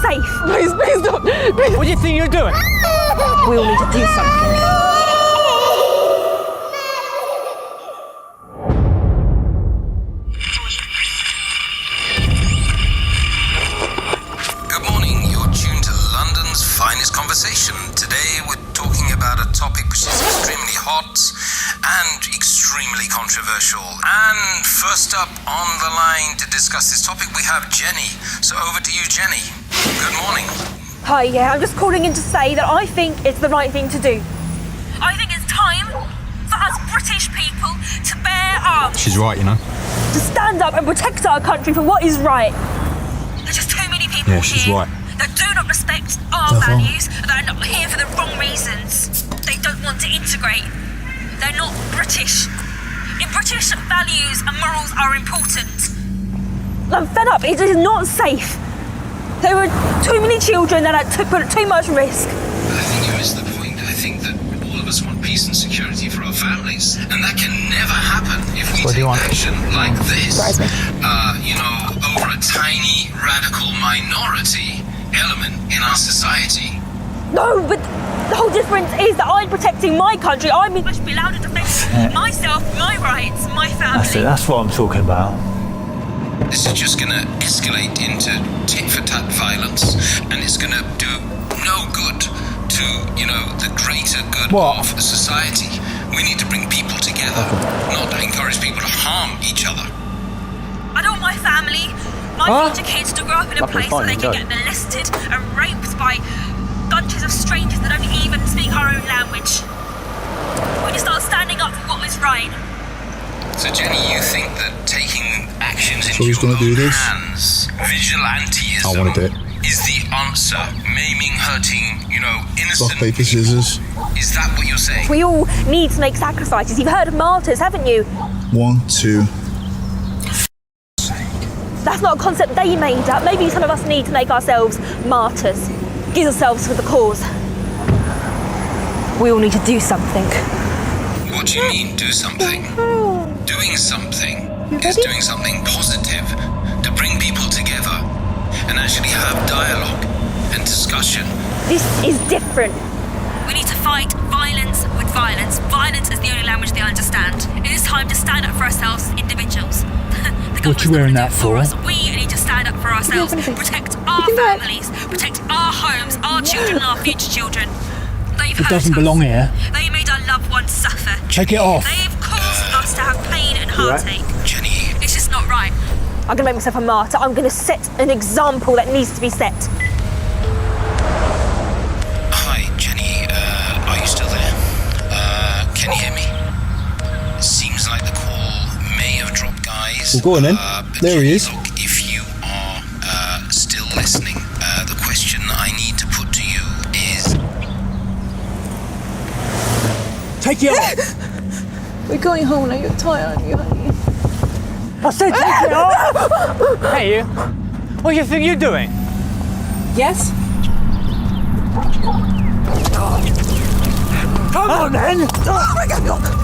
safe. Please don't. Please. What do you think you're doing? We all need to do something. Good morning, you're tuned to London's finest conversation. Today we're talking about a topic which is extremely hot and extremely controversial. And first up on the line to discuss this topic we have Jenny. So over to you, Jenny. Good morning. Hi, yeah, I'm just calling in to say that I think it's the right thing to do. I think it's time for us British people to bear arms. She's right, you know. To stand up and protect our country for what is right. There's just too many people Yeah, she's here right. that do not respect our values, that are not here for the wrong reasons. They don't want to integrate. They're not British. In British, values and morals are important. I'm fed up. It is not safe. There are too many children that are put at too much risk. I think you missed the point. I think that all of us want peace and security for our families. And that can never happen if we take action like this. Over a tiny, radical minority element in our society. No, but the whole difference is that I'm protecting my country. I should be allowed to defend myself, my rights, my family. That's it, that's what I'm talking about. This is just going to escalate into tit-for-tat violence, and it's going to do no good to, the greater good of society. We need to bring people together, not encourage people to harm each other. I don't want my family, my future kids to grow up in a place where they can get molested and raped by bunches of strangers that don't even speak our own language. We need to start standing up for what is right. So Jenny, you think that taking actions into who's your gonna do own this? hands, vigilantism, I want to do it. is the answer? Maiming, hurting, innocent Rock, paper, people? scissors. Is that what you're saying? We all need to make sacrifices. You've heard of martyrs, haven't you? 1, 2. That's not a concept they made up. Maybe some of us need to make ourselves martyrs. Give ourselves for the cause. We all need to do something. What do you mean, do something? Doing something is doing something positive to bring people together and actually have dialogue and discussion. This is different. We need to fight violence with violence. Violence is the only language they understand. It is time to stand up for ourselves, individuals. What you wearing that for? Us. We need to stand up for ourselves, protect our families, protect our homes, our children and our future children. It doesn't belong here. They made our loved ones suffer. Take it off. They've caused us to have pain and heartache. Jenny. It's just not right. I'm going to make myself a martyr. I'm going to set an example that needs to be set. Hi, Jenny. Are you still there? Can you hear me? Seems like the call may have dropped, guys. Well, go on then. There Jenny, he is. Look, if you are still listening, the question I need to put to you is... Take it off. We're going home now. You're tired, aren't you, honey? I said take it off. Hey, you. What do you think you're doing? Yes? Come on, then. Oh my God!